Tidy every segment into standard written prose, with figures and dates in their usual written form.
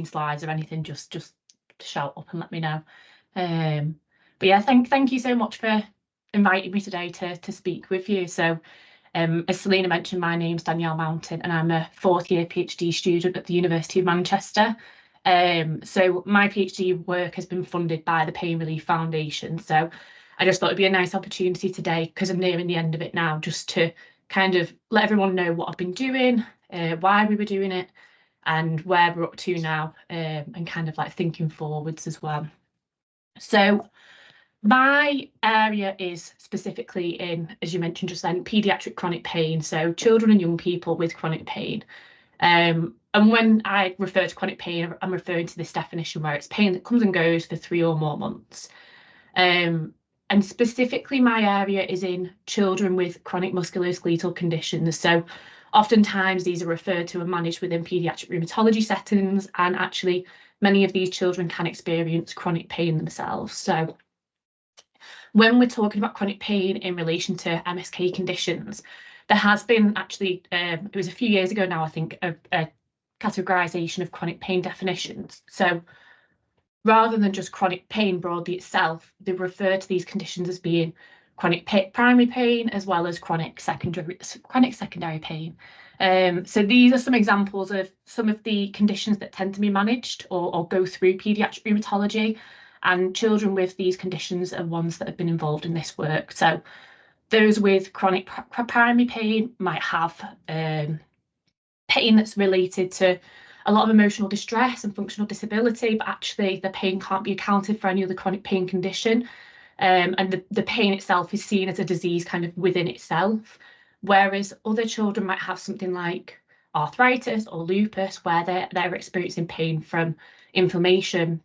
slides or anything, just shout up and let me know. But yeah, thank you so much for inviting me today to speak with you. So as Selena mentioned, my name's Danielle Mountain and I'm a fourth year PhD student at the University of Manchester. So my PhD work has been funded by the Pain Relief Foundation. So I just thought it'd be a nice opportunity today, because I'm nearing the end of it now, just to kind of let everyone know what I've been doing, why we were doing it, and where we're up to now, and kind of like thinking forwards as well. So my area is specifically in, as you mentioned just then, paediatric chronic pain, so children and young people with chronic pain. And when I refer to chronic pain, I'm referring to this definition where it's pain that comes and goes for 3 or more months. And specifically my area is in children with chronic musculoskeletal conditions. So oftentimes these are referred to and managed within paediatric rheumatology settings, and actually many of these children can experience chronic pain themselves. So when we're talking about chronic pain in relation to MSK conditions, there has been actually, it was a few years ago now, I think, a categorisation of chronic pain definitions. So rather than just chronic pain broadly itself, they refer to these conditions as being chronic primary pain as well as chronic secondary pain. So these are some examples of some of the conditions that tend to be managed or go through paediatric rheumatology, and children with these conditions are ones that have been involved in this work. So those with chronic primary pain might have pain that's related to a lot of emotional distress and functional disability, but actually the pain can't be accounted for any other chronic pain condition. And the pain itself is seen as a disease kind of within itself, whereas other children might have something like arthritis or lupus, where they're experiencing pain from inflammation,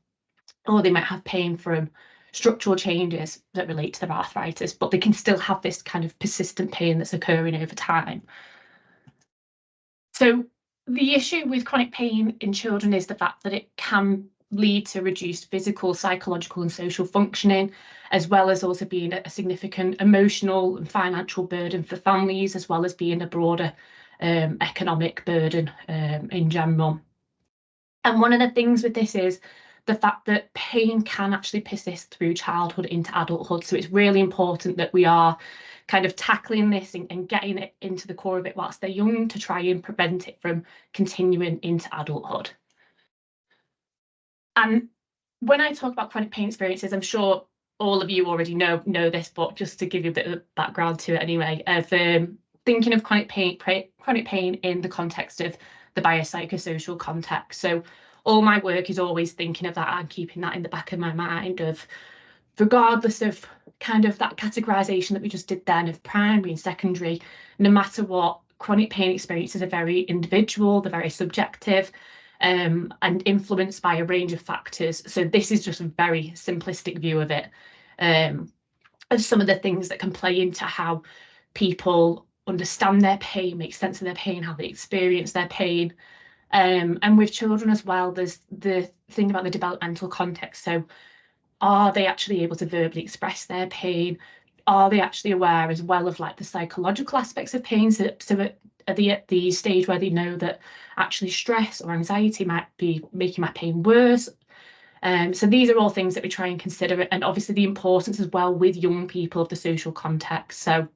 or they might have pain from structural changes that relate to their arthritis, but they can still have this kind of persistent pain that's occurring over time. So the issue with chronic pain in children is the fact that it can lead to reduced physical, psychological and social functioning, as well as also being a significant emotional and financial burden for families, as well as being a broader economic burden in general. And one of the things with this is the fact that pain can actually persist through childhood into adulthood. So it's really important that we are kind of tackling this and getting it into the core of it whilst they're young, to try and prevent it from continuing into adulthood. And when I talk about chronic pain experiences, I'm sure all of you already know this, but just to give you a bit of background to it anyway, of thinking of chronic pain in the context of the biopsychosocial context. So all my work is always thinking of that and keeping that in the back of my mind, of regardless of kind of that categorisation that we just did then of primary and secondary, no matter what, chronic pain experiences are very individual, they're very subjective, and influenced by a range of factors. So this is just a very simplistic view of it, of some of the things that can play into how people understand their pain, make sense of their pain, how they experience their pain. And with children as well, there's the thing about the developmental context. So are they actually able to verbally express their pain? Are they actually aware as well of like the psychological aspects of pain? So at the stage where they know that actually stress or anxiety might be making my pain worse. So these are all things that we try and consider, and obviously the importance as well with young people of the social context. So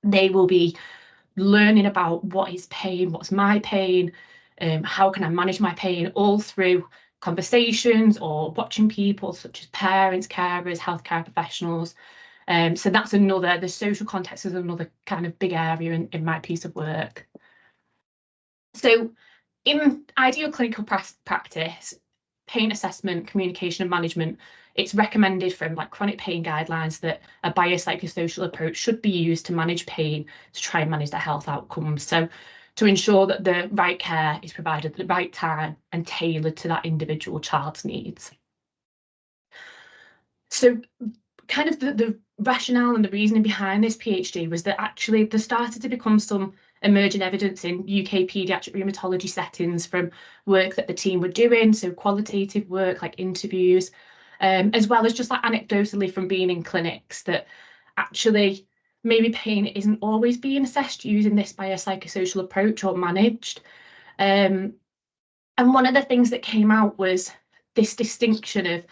they will be learning about what is pain, what's my pain, how can I manage my pain, all through conversations or watching people such as parents, carers, healthcare professionals. So that's another, the social context is another kind of big area in my piece of work. So in ideal clinical practice, pain assessment, communication and management, it's recommended from like chronic pain guidelines that a biopsychosocial approach should be used to manage pain, to try and manage the health outcomes. So to ensure that the right care is provided at the right time and tailored to that individual child's needs. So kind of the rationale and the reasoning behind this PhD was that actually there started to become some emerging evidence in UK paediatric rheumatology settings from work that the team were doing, so qualitative work like interviews, as well as just like anecdotally from being in clinics, that actually maybe pain isn't always being assessed using this biopsychosocial approach or managed. And one of the things that came out was this distinction of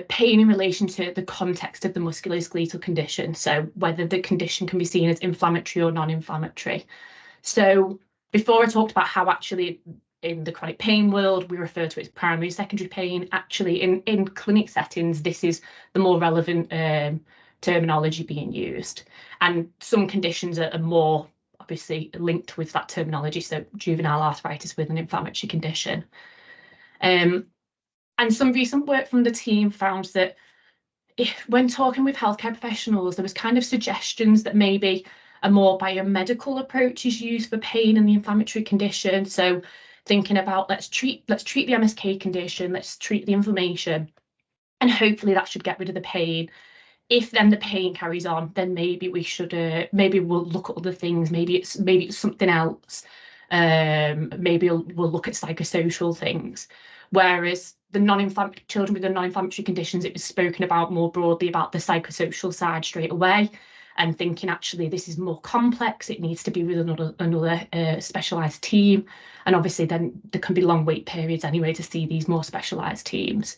pain in relation to the context of the musculoskeletal condition. So whether the condition can be seen as inflammatory or non-inflammatory. So before I talked about how actually in the chronic pain world, we refer to it as primary, secondary pain. Actually, in clinic settings, this is the more relevant terminology being used. And some conditions are more obviously linked with that terminology. So juvenile arthritis with an inflammatory condition. And some recent work from the team found that when talking with healthcare professionals, there was kind of suggestions that maybe a more biomedical approach is used for pain and the inflammatory condition. So thinking about let's treat the MSK condition, let's treat the inflammation, and hopefully that should get rid of the pain. If then the pain carries on, then maybe we should maybe we'll look at other things. Maybe it's something else. Maybe we'll look at psychosocial things. Whereas the children with the non-inflammatory conditions, it was spoken about more broadly about the psychosocial side straight away, and thinking actually this is more complex. It needs to be with another specialised team, and obviously then there can be long wait periods anyway to see these more specialised teams.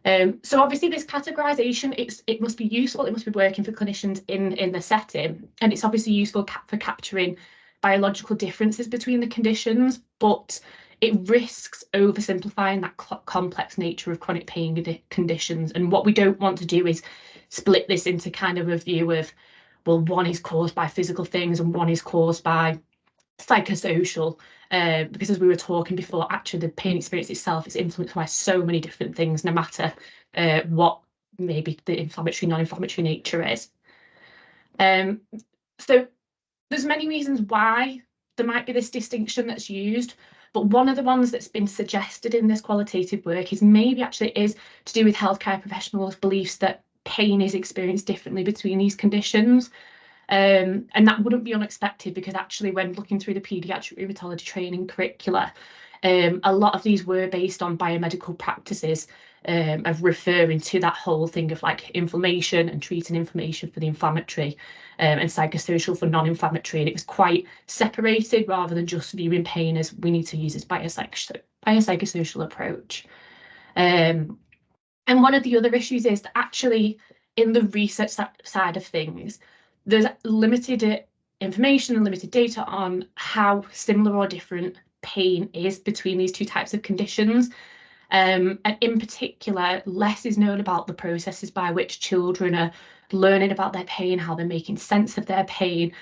So obviously this categorisation, it must be useful, it must be working for clinicians in the setting, and it's obviously useful for capturing biological differences between the conditions, but it risks oversimplifying that complex nature of chronic pain conditions. And what we don't want to do is split this into kind of a view of, well, one is caused by physical things and one is caused by psychosocial, because as we were talking before, actually the pain experience itself is influenced by so many different things, no matter what maybe the inflammatory, non-inflammatory nature is. So there's many reasons why there might be this distinction that's used, but one of the ones that's been suggested in this qualitative work is maybe actually is to do with healthcare professionals' beliefs that pain is experienced differently between these conditions. And that wouldn't be unexpected, because actually when looking through the paediatric rheumatology training curricula, a lot of these were based on biomedical practices of referring to that whole thing of like inflammation and treating inflammation for the inflammatory, and psychosocial for non-inflammatory, and it was quite separated rather than just viewing pain as we need to use this biopsychosocial approach. And one of the other issues is that actually in the research side of things, there's limited information and limited data on how similar or different pain is between these two types of conditions. And in particular, less is known about the processes by which children are learning about their pain, how they're making sense of their pain.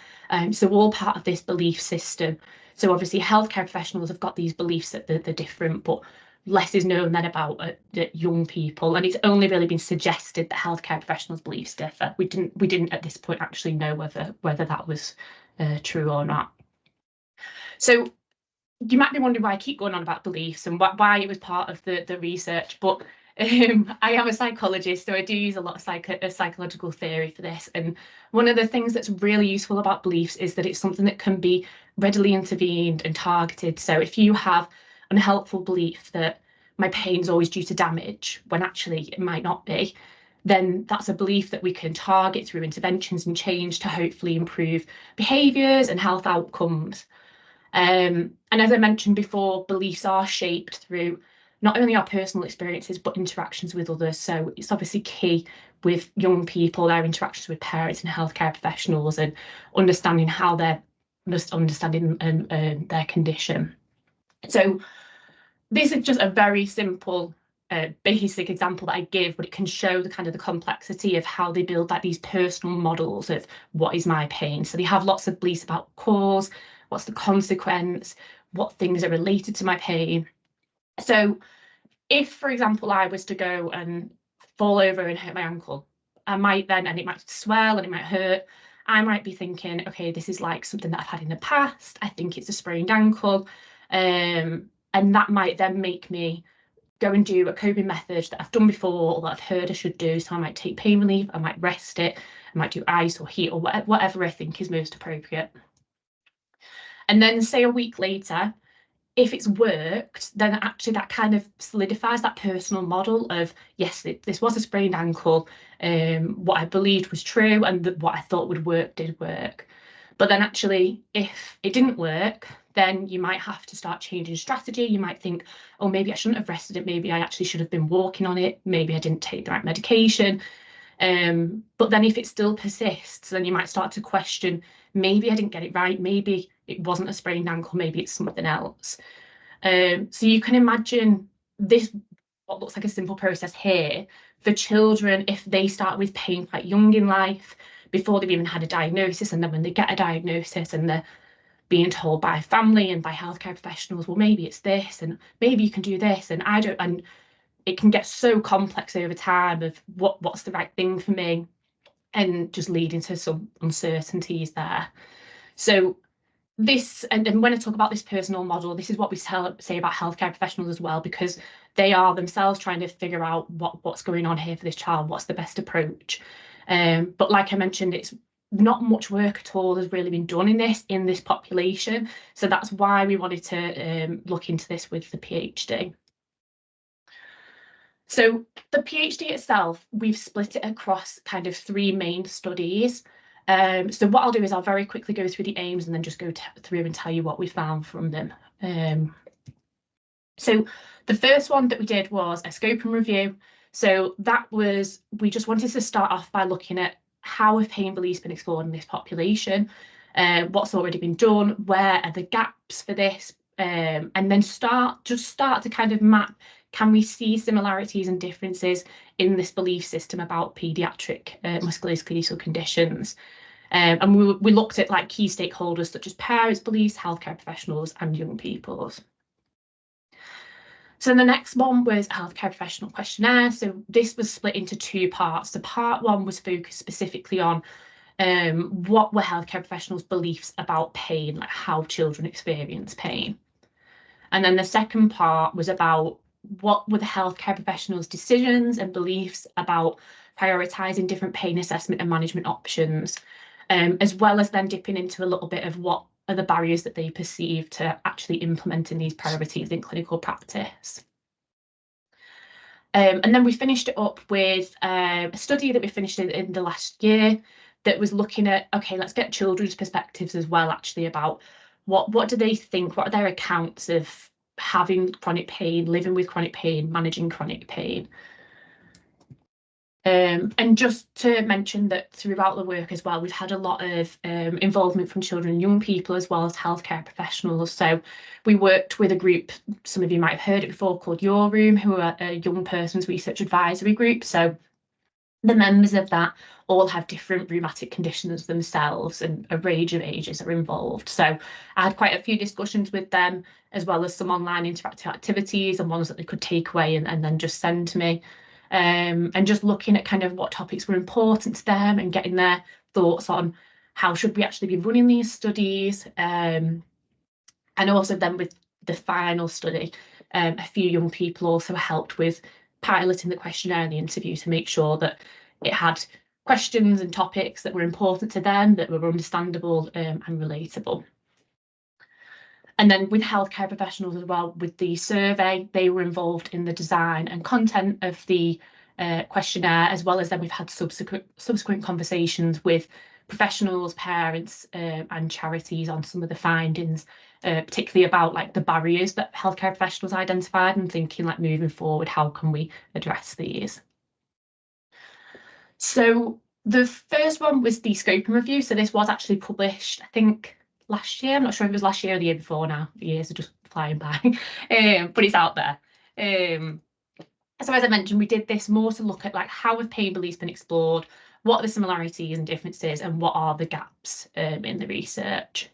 So all part of this belief system. So obviously healthcare professionals have got these beliefs that they're different, but less is known then about young people, and it's only really been suggested that healthcare professionals' beliefs differ. We didn't at this point actually know whether that was true or not. So you might be wondering why I keep going on about beliefs and why it was part of the research, but I am a psychologist, so I do use a lot of psychological theory for this. And one of the things that's really useful about beliefs is that it's something that can be readily intervened and targeted. So if you have an unhelpful belief that my pain's always due to damage, when actually it might not be, then that's a belief that we can target through interventions and change to hopefully improve behaviours and health outcomes. And as I mentioned before, beliefs are shaped through not only our personal experiences, but interactions with others. So it's obviously key with young people, their interactions with parents and healthcare professionals, and understanding how they're understanding their condition. So this is just a very simple, basic example that I give, but it can show the kind of the complexity of how they build like these personal models of what is my pain. So they have lots of beliefs about cause, what's the consequence, what things are related to my pain. So if, for example, I was to go and fall over and hurt my ankle, I might then, and it might swell and it might hurt, I might be thinking, okay, this is like something that I've had in the past. I think it's a sprained ankle. And that might then make me go and do a coping method that I've done before or that I've heard I should do. So I might take pain relief, I might rest it, I might do ice or heat or whatever I think is most appropriate. And then say a week later, if it's worked, then actually that kind of solidifies that personal model of, yes, this was a sprained ankle, what I believed was true, and what I thought would work did work. But then actually, if it didn't work, then you might have to start changing strategy. You might think, oh, maybe I shouldn't have rested it. Maybe I actually should have been walking on it. Maybe I didn't take the right medication. But then if it still persists, then you might start to question, maybe I didn't get it right. Maybe it wasn't a sprained ankle. Maybe it's something else. So you can imagine this, what looks like a simple process here, for children, if they start with pain quite young in life, before they've even had a diagnosis, and then when they get a diagnosis and they're being told by family and by healthcare professionals, well, maybe it's this, and maybe you can do this, and and it can get so complex over time of what's the right thing for me, and just leading to some uncertainties there. So this, and when I talk about this personal model, this is what we say about healthcare professionals as well, because they are themselves trying to figure out what's going on here for this child, what's the best approach. But like I mentioned, it's not much work at all has really been done in this population. So that's why we wanted to look into this with the PhD. So the PhD itself, we've split it across kind of 3 main studies. So what I'll do is I'll very quickly go through the aims and then just go through and tell you what we found from them. So the first one that we did was a scope and review. So that was, we just wanted to start off by looking at how have pain beliefs been explored in this population, what's already been done, where are the gaps for this, and then start to kind of map, can we see similarities and differences in this belief system about paediatric musculoskeletal conditions. And we looked at like key stakeholders such as parents' beliefs, healthcare professionals, and young people's. So the next one was a healthcare professional questionnaire. So this was split into 2 parts. So part 1 was focused specifically on what were healthcare professionals' beliefs about pain, like how children experience pain. And then the second part was about what were the healthcare professionals' decisions and beliefs about prioritising different pain assessment and management options, as well as then dipping into a little bit of what are the barriers that they perceive to actually implementing these priorities in clinical practice. And then we finished it up with a study that we finished in the last year that was looking at, okay, let's get children's perspectives as well, actually, about what do they think, what are their accounts of having chronic pain, living with chronic pain, managing chronic pain. And just to mention that throughout the work as well, we've had a lot of involvement from children and young people as well as healthcare professionals. So we worked with a group, some of you might have heard it before, called Your Room, who are a young person's research advisory group. So the members of that all have different rheumatic conditions themselves, and a range of ages are involved. So I had quite a few discussions with them, as well as some online interactive activities and ones that they could take away and then just send to me. And just looking at kind of what topics were important to them and getting their thoughts on how should we actually be running these studies. And also then with the final study, a few young people also helped with piloting the questionnaire and the interview to make sure that it had questions and topics that were important to them, that were understandable and relatable. And then with healthcare professionals as well, with the survey, they were involved in the design and content of the questionnaire, as well as then we've had subsequent conversations with professionals, parents, and charities on some of the findings, particularly about like the barriers that healthcare professionals identified, and thinking like moving forward, how can we address these? So the first one was the scope and review. So this was actually published, I think, last year. I'm not sure if it was last year or the year before now. The years are just flying by, but it's out there. So as I mentioned, we did this more to look at like how have pain beliefs been explored, what are the similarities and differences, and what are the gaps in the research.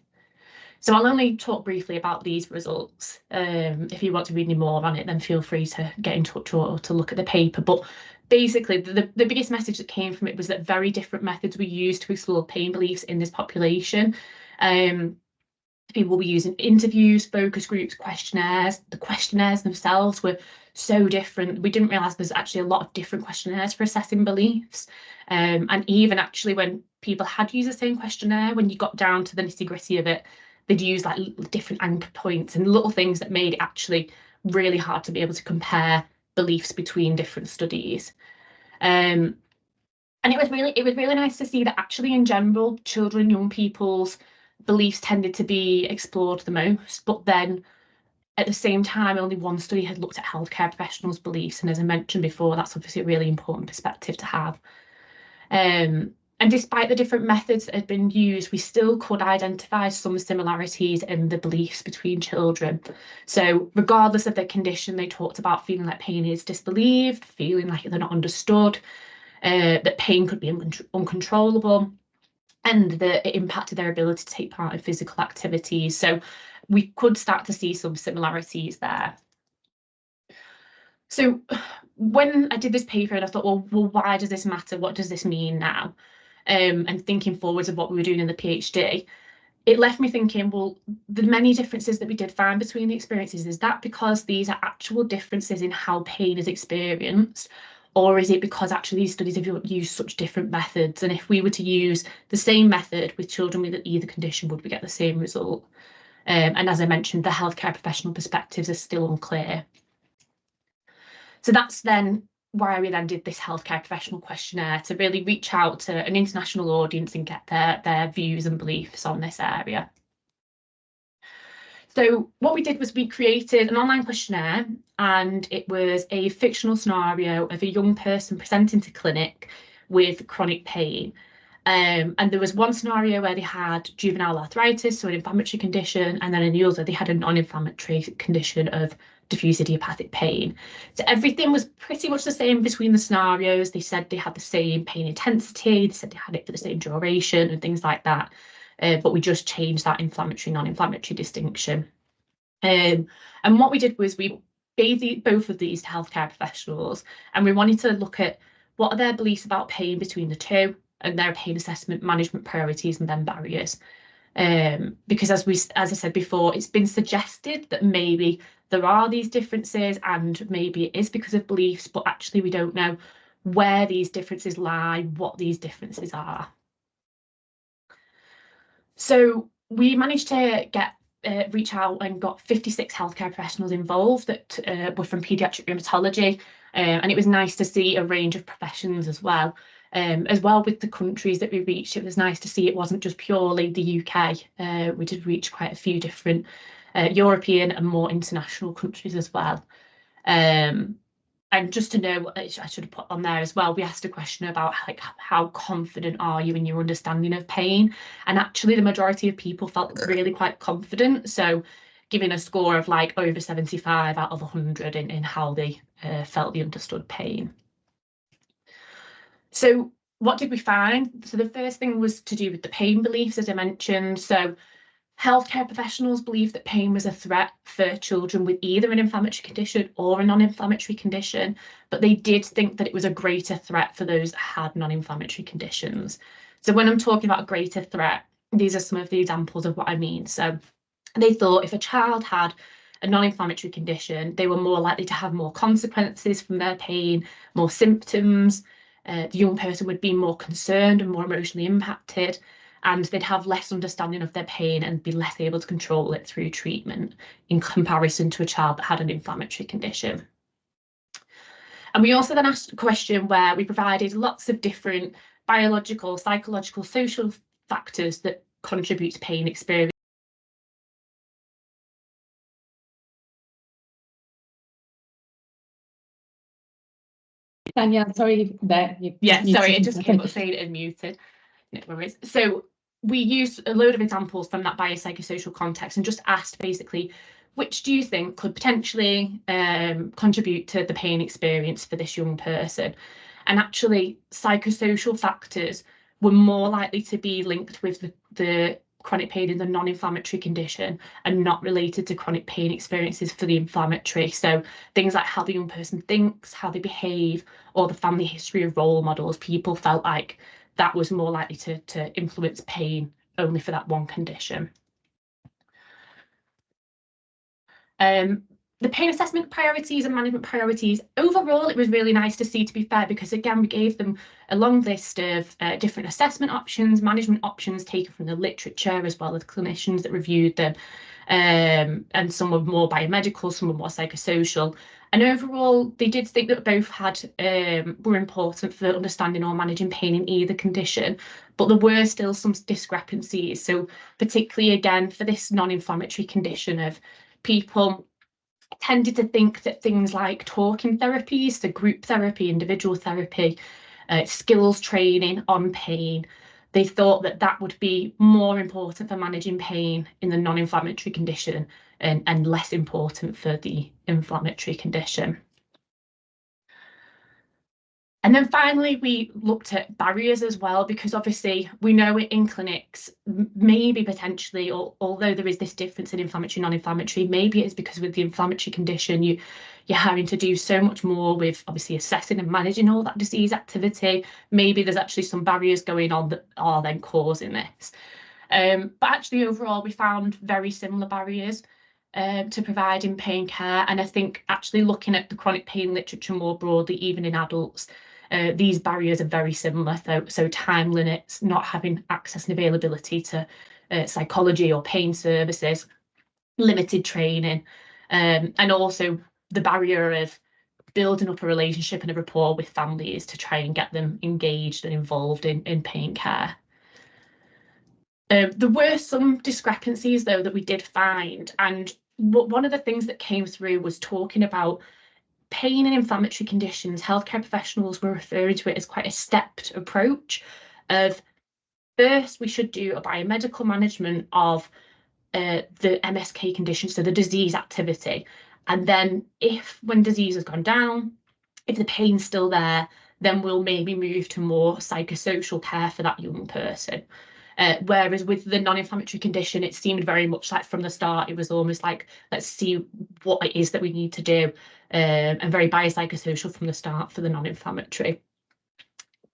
So I'll only talk briefly about these results. If you want to read any more on it, then feel free to get in touch or to look at the paper. But basically, the biggest message that came from it was that very different methods were used to explore pain beliefs in this population. People were using interviews, focus groups, questionnaires. The questionnaires themselves were so different. We didn't realise there's actually a lot of different questionnaires for assessing beliefs. And even actually when people had used the same questionnaire, when you got down to the nitty-gritty of it, they'd use like different anchor points and little things that made it actually really hard to be able to compare beliefs between different studies. And it was really nice to see that actually in general, children and young people's beliefs tended to be explored the most, but then at the same time, only one study had looked at healthcare professionals' beliefs. And as I mentioned before, that's obviously a really important perspective to have. And despite the different methods that had been used, we still could identify some similarities in the beliefs between children. So regardless of their condition, they talked about feeling like pain is disbelieved, feeling like they're not understood, that pain could be uncontrollable, and that it impacted their ability to take part in physical activities. So we could start to see some similarities there. So when I did this paper and I thought, well, why does this matter? What does this mean now? And thinking forwards of what we were doing in the PhD, it left me thinking, well, the many differences that we did find between the experiences, is that because these are actual differences in how pain is experienced? Or is it because actually these studies have used such different methods? And if we were to use the same method with children with either condition, would we get the same result? And as I mentioned, the healthcare professional perspectives are still unclear. So that's then why we then did this healthcare professional questionnaire, to really reach out to an international audience and get their views and beliefs on this area. So what we did was we created an online questionnaire, and it was a fictional scenario of a young person presenting to clinic with chronic pain. And there was one scenario where they had juvenile arthritis, so an inflammatory condition, and then in the other they had a non-inflammatory condition of diffuse idiopathic pain. So everything was pretty much the same between the scenarios. They said they had the same pain intensity, they said they had it for the same duration and things like that. But we just changed that inflammatory, non-inflammatory distinction. And what we did was we gave both of these to healthcare professionals, and we wanted to look at what are their beliefs about pain between the two, and their pain assessment management priorities and then barriers. Because as I said before, it's been suggested that maybe there are these differences and maybe it is because of beliefs, but actually we don't know where these differences lie, what these differences are. So we managed to reach out and got 56 healthcare professionals involved that were from paediatric rheumatology, and it was nice to see a range of professions as well. With the countries that we reached, it was nice to see it wasn't just purely the UK. We did reach quite a few different European and more international countries as well. And just to know, I should have put on there as well, we asked a question about like, how confident are you in your understanding of pain? And actually the majority of people felt really quite confident. So giving a score of like over 75 out of 100 in how they felt they understood pain. So what did we find? So the first thing was to do with the pain beliefs, as I mentioned. So healthcare professionals believed that pain was a threat for children with either an inflammatory condition or a non-inflammatory condition, but they did think that it was a greater threat for those that had non-inflammatory conditions. So when I'm talking about a greater threat, these are some of the examples of what I mean. So they thought if a child had a non-inflammatory condition, they were more likely to have more consequences from their pain, more symptoms. The young person would be more concerned and more emotionally impacted, and they'd have less understanding of their pain and be less able to control it through treatment in comparison to a child that had an inflammatory condition. And we also then asked a question where we provided lots of different biological, psychological, social factors that contribute to pain experience. Tanya, sorry that sorry, it just came up saying it unmuted. No worries. So we used a load of examples from that biopsychosocial context and just asked basically, which do you think could potentially contribute to the pain experience for this young person? And actually, psychosocial factors were more likely to be linked with the chronic pain in the non-inflammatory condition and not related to chronic pain experiences for the inflammatory. So things like how the young person thinks, how they behave, or the family history of role models, people felt like that was more likely to influence pain only for that one condition. the pain assessment priorities and management priorities, overall, it was really nice to see, to be fair, because again, we gave them a long list of different assessment options, management options taken from the literature, as well as clinicians that reviewed them. And some were more biomedical, some were more psychosocial. And overall, they did think that both had were important for understanding or managing pain in either condition, but there were still some discrepancies. So particularly, again, for this non-inflammatory condition, of people tended to think that things like talking therapies, so group therapy, individual therapy, skills training on pain, they thought that that would be more important for managing pain in the non-inflammatory condition and less important for the inflammatory condition. And then finally, we looked at barriers as well, because obviously we know in clinics, maybe potentially, although there is this difference in inflammatory, non-inflammatory, maybe it's because with the inflammatory condition, you're having to do so much more with obviously assessing and managing all that disease activity. Maybe there's actually some barriers going on that are then causing this. But actually overall, we found very similar barriers to providing pain care. And I think actually looking at the chronic pain literature more broadly, even in adults, these barriers are very similar. So time limits, not having access and availability to psychology or pain services, limited training, and also the barrier of building up a relationship and a rapport with families to try and get them engaged and involved in pain care. There were some discrepancies, though, that we did find. And one of the things that came through was talking about pain and inflammatory conditions. Healthcare professionals were referring to it as quite a stepped approach of, first, we should do a biomedical management of the MSK condition, so the disease activity. And then when disease has gone down, if the pain's still there, then we'll maybe move to more psychosocial care for that young person. Whereas with the non-inflammatory condition, it seemed very much like from the start, it was almost like, let's see what it is that we need to do, and very biopsychosocial from the start for the non-inflammatory.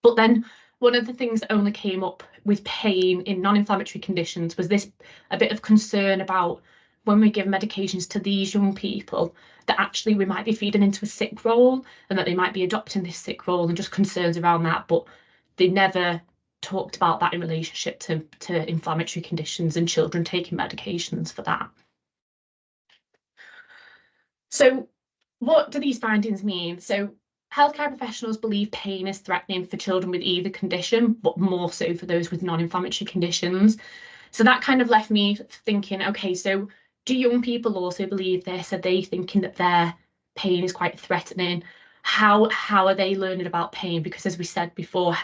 But then one of the things that only came up with pain in non-inflammatory conditions was this a bit of concern about when we give medications to these young people, that actually we might be feeding into a sick role and that they might be adopting this sick role, and just concerns around that. But they never talked about that in relationship to inflammatory conditions and children taking medications for that. So what do these findings mean? So healthcare professionals believe pain is threatening for children with either condition, but more so for those with non-inflammatory conditions. So that kind of left me thinking, okay, so do young people also believe this? Are they thinking that their pain is quite threatening? How are they learning about pain? Because as we said before,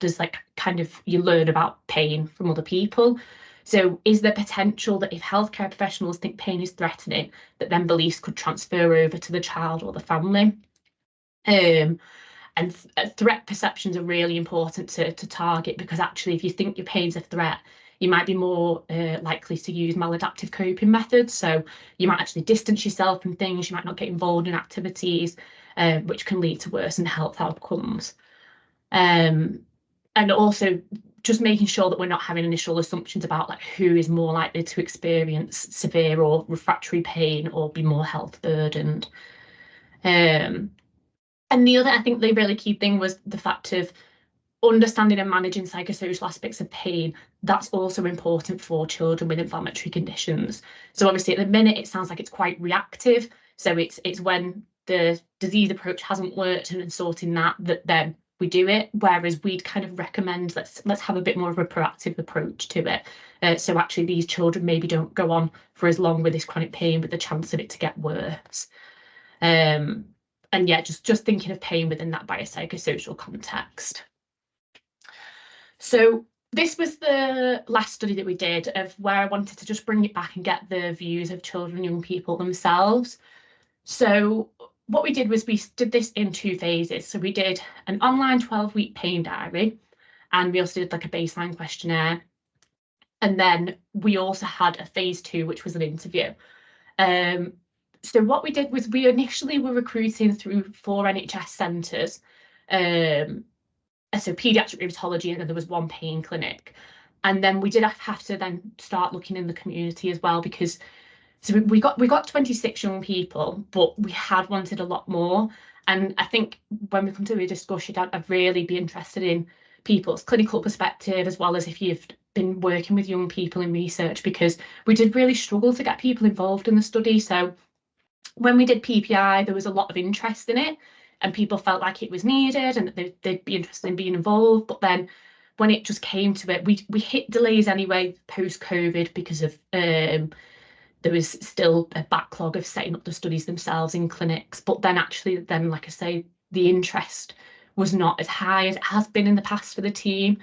there's like kind of, you learn about pain from other people. So is there potential that if healthcare professionals think pain is threatening, that then beliefs could transfer over to the child or the family? And threat perceptions are really important to target, because actually if you think your pain's a threat, you might be more likely to use maladaptive coping methods. So you might actually distance yourself from things, you might not get involved in activities, which can lead to worsened health outcomes. And also just making sure that we're not having initial assumptions about like who is more likely to experience severe or refractory pain or be more health burdened. And the other, I think the really key thing was the fact of understanding and managing psychosocial aspects of pain. That's also important for children with inflammatory conditions. So obviously at the minute it sounds like it's quite reactive. So it's when the disease approach hasn't worked and sorting that then we do it, whereas we'd kind of recommend let's have a bit more of a proactive approach to it. So actually these children maybe don't go on for as long with this chronic pain, with the chance of it to get worse. And yeah, just thinking of pain within that biopsychosocial context. So this was the last study that we did, of where I wanted to just bring it back and get the views of children and young people themselves. So what we did was we did this in 2 phases. So we did an online 12-week pain diary, and we also did like a baseline questionnaire. And then we also had a phase 2, which was an interview. So what we did was we initially were recruiting through 4 NHS centres. So paediatric rheumatology, and then there was 1 pain clinic. And then we did have to then start looking in the community as well, because So we got 26 young people, but we had wanted a lot more. And I think when we come to a discussion, I'd really be interested in people's clinical perspective, as well as if you've been working with young people in research, because we did really struggle to get people involved in the study. So when we did PPI, there was a lot of interest in it, and people felt like it was needed and that they'd be interested in being involved. But then when it just came to it, we hit delays anyway post-COVID because of there was still a backlog of setting up the studies themselves in clinics. But then actually, then like I say, the interest was not as high as it has been in the past for the team.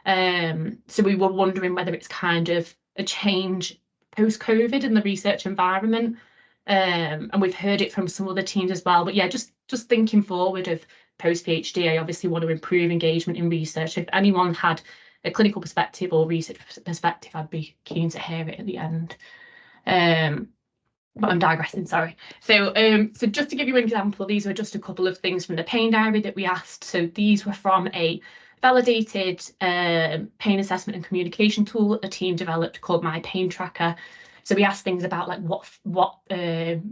So we were wondering whether it's kind of a change post-COVID in the research environment. And we've heard it from some other teams as well. But yeah, just thinking forward of post-PhD, I obviously want to improve engagement in research. If anyone had a clinical perspective or research perspective, I'd be keen to hear it at the end. But I'm digressing, sorry. So just to give you an example, these were just a couple of things from the pain diary that we asked. So these were from a validated pain assessment and communication tool that the team developed called My Pain Tracker. So we asked things about like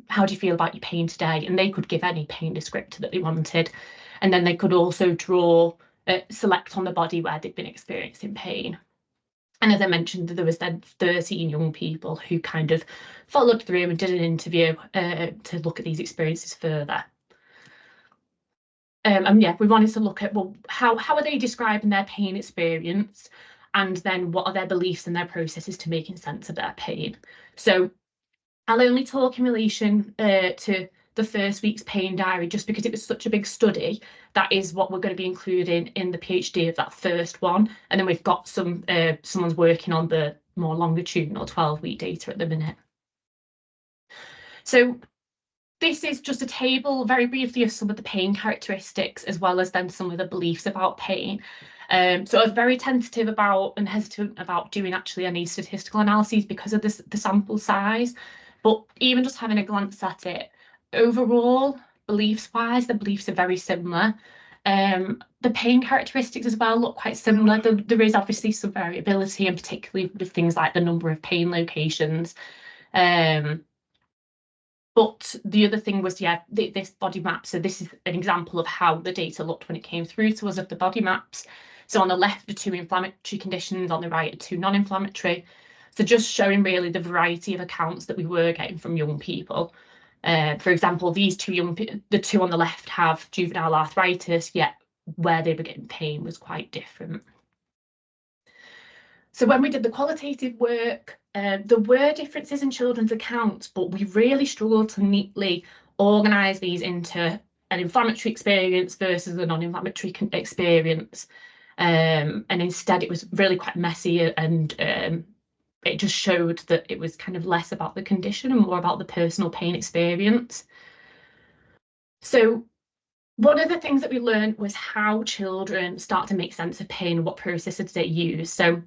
how do you feel about your pain today? And they could give any pain descriptor that they wanted. And then they could also select on the body where they'd been experiencing pain. And as I mentioned, there was then 13 young people who kind of followed through and did an interview to look at these experiences further. And yeah, we wanted to look at, well, how are they describing their pain experience? And then what are their beliefs and their processes to making sense of their pain? So I'll only talk in relation to the first week's pain diary, just because it was such a big study. That is what we're going to be including in the PhD of that first one. And then we've got someone's working on the more longitudinal 12-week data at the minute. So this is just a table very briefly of some of the pain characteristics, as well as then some of the beliefs about pain. So I was very tentative about and hesitant about doing actually any statistical analyses because of the sample size. But even just having a glance at it, overall, beliefs-wise, the beliefs are very similar. The pain characteristics as well look quite similar. There is obviously some variability, and particularly with things like the number of pain locations. But the other thing was, yeah, this body map. So this is an example of how the data looked when it came through to us of the body maps. So on the left are 2 inflammatory conditions, on the right are 2 non-inflammatory. So just showing really the variety of accounts that we were getting from young people. For example, these the 2 on the left have juvenile arthritis, yet where they were getting pain was quite different. So when we did the qualitative work, there were differences in children's accounts, but we really struggled to neatly organise these into an inflammatory experience versus a non-inflammatory experience. And instead, it was really quite messy, and it just showed that it was kind of less about the condition and more about the personal pain experience. So one of the things that we learned was how children start to make sense of pain and what processes they use. So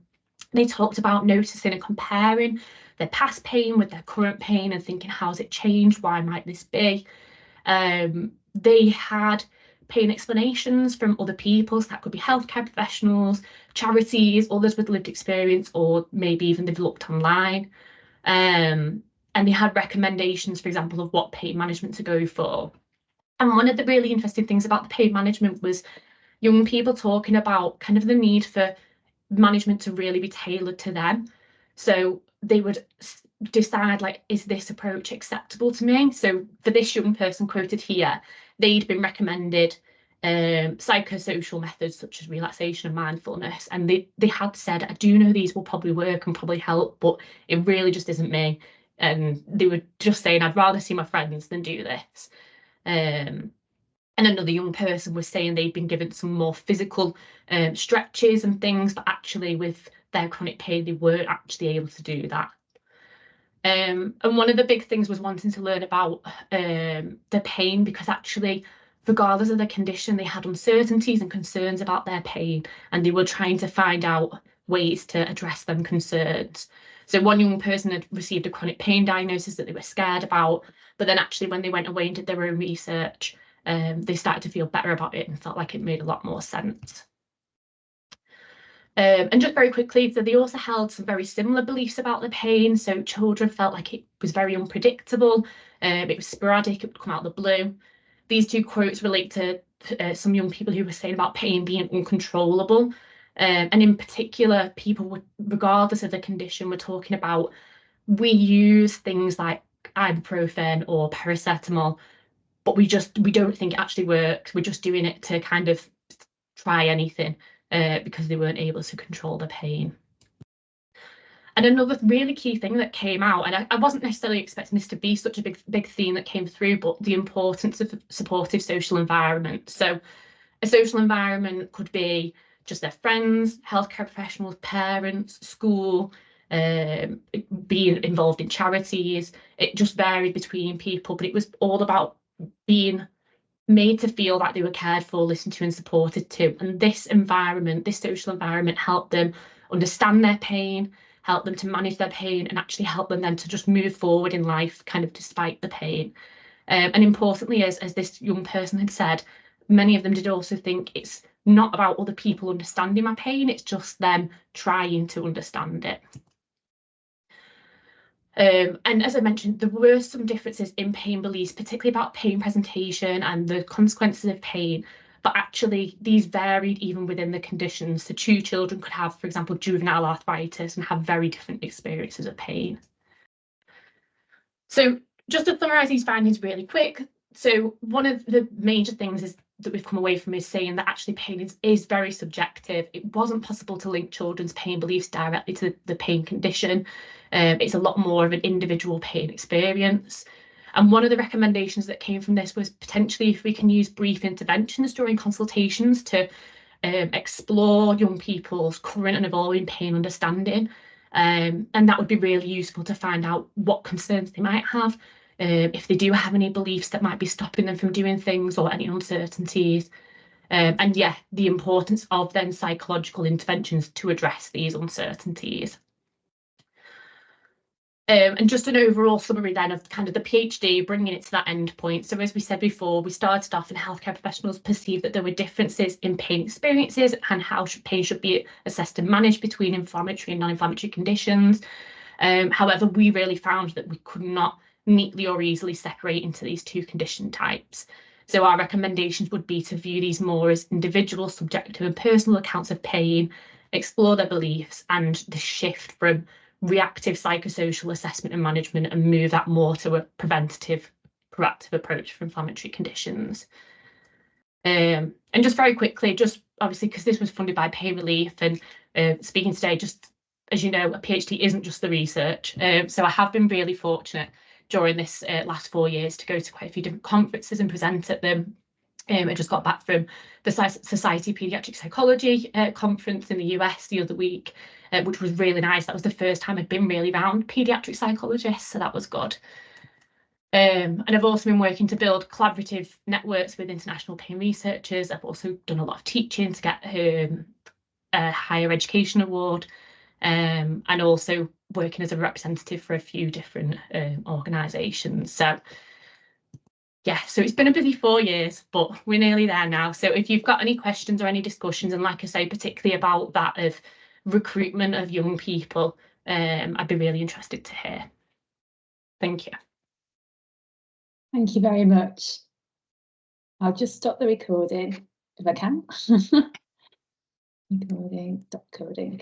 they talked about noticing and comparing their past pain with their current pain and thinking, how's it changed? Why might this be? They had pain explanations from other people, so that could be healthcare professionals, charities, others with lived experience, or maybe even they've looked online. And they had recommendations, for example, of what pain management to go for. And one of the really interesting things about the pain management was young people talking about kind of the need for management to really be tailored to them. So they would decide, like, is this approach acceptable to me? So for this young person quoted here, they'd been recommended psychosocial methods such as relaxation and mindfulness, and they had said, I do know these will probably work and probably help, but it really just isn't me. And they were just saying, I'd rather see my friends than do this. And another young person was saying they'd been given some more physical stretches and things, but actually with their chronic pain, they weren't actually able to do that. And one of the big things was wanting to learn about the pain, because actually, regardless of the condition, they had uncertainties and concerns about their pain, and they were trying to find out ways to address them concerns. So one young person had received a chronic pain diagnosis that they were scared about, but then actually when they went away and did their own research, they started to feel better about it and felt like it made a lot more sense. And just very quickly, so they also held some very similar beliefs about the pain. So children felt like it was very unpredictable, it was sporadic, it would come out of the blue. These two quotes relate to some young people who were saying about pain being uncontrollable. And in particular, people would, regardless of the condition, were talking about, we use things like ibuprofen or paracetamol, but we don't think it actually works. We're just doing it to kind of try anything, because they weren't able to control the pain. And another really key thing that came out, and I wasn't necessarily expecting this to be such a big theme that came through, but the importance of supportive social environment. So a social environment could be just their friends, healthcare professionals, parents, school, being involved in charities. It just varied between people, but it was all about being made to feel like they were cared for, listened to and supported too. And this environment, this social environment, helped them understand their pain, help them to manage their pain, and actually help them then to just move forward in life, kind of despite the pain. And importantly, as this young person had said, many of them did also think it's not about other people understanding my pain, it's just them trying to understand it. And as I mentioned, there were some differences in pain beliefs, particularly about pain presentation and the consequences of pain. But actually, these varied even within the conditions. So two children could have, for example, juvenile arthritis and have very different experiences of pain. So just to summarise these findings really quick. So one of the major things is that we've come away from is saying that actually pain is very subjective. It wasn't possible to link children's pain beliefs directly to the pain condition. It's a lot more of an individual pain experience. And one of the recommendations that came from this was potentially if we can use brief interventions during consultations to explore young people's current and evolving pain understanding. And that would be really useful to find out what concerns they might have, if they do have any beliefs that might be stopping them from doing things or any uncertainties. And yeah, the importance of then psychological interventions to address these uncertainties. And just an overall summary then of kind of the PhD, bringing it to that end point. So as we said before, we started off and healthcare professionals perceived that there were differences in pain experiences and how pain should be assessed and managed between inflammatory and non-inflammatory conditions. However, we really found that we could not neatly or easily separate into these two condition types. So our recommendations would be to view these more as individual, subjective and personal accounts of pain, explore their beliefs and the shift from reactive psychosocial assessment and management and move that more to a preventative, proactive approach for inflammatory conditions. And just very quickly, just obviously because this was funded by Pain Relief and speaking today, just as you know, a PhD isn't just the research. So I have been really fortunate during this last 4 years to go to quite a few different conferences and present at them. I just got back from the Society of Paediatric Psychology conference in the US the other week, which was really nice. That was the first time I'd been really around paediatric psychologists, so that was good. And I've also been working to build collaborative networks with international pain researchers. I've also done a lot of teaching to get a higher education award, and also working as a representative for a few different organisations. So yeah, so it's been a busy 4 years, but we're nearly there now. So if you've got any questions or any discussions, and like I say, particularly about that of recruitment of young people, I'd be really interested to hear. Thank you. Thank you very much. I'll just stop the recording if I can. Recording, stop recording.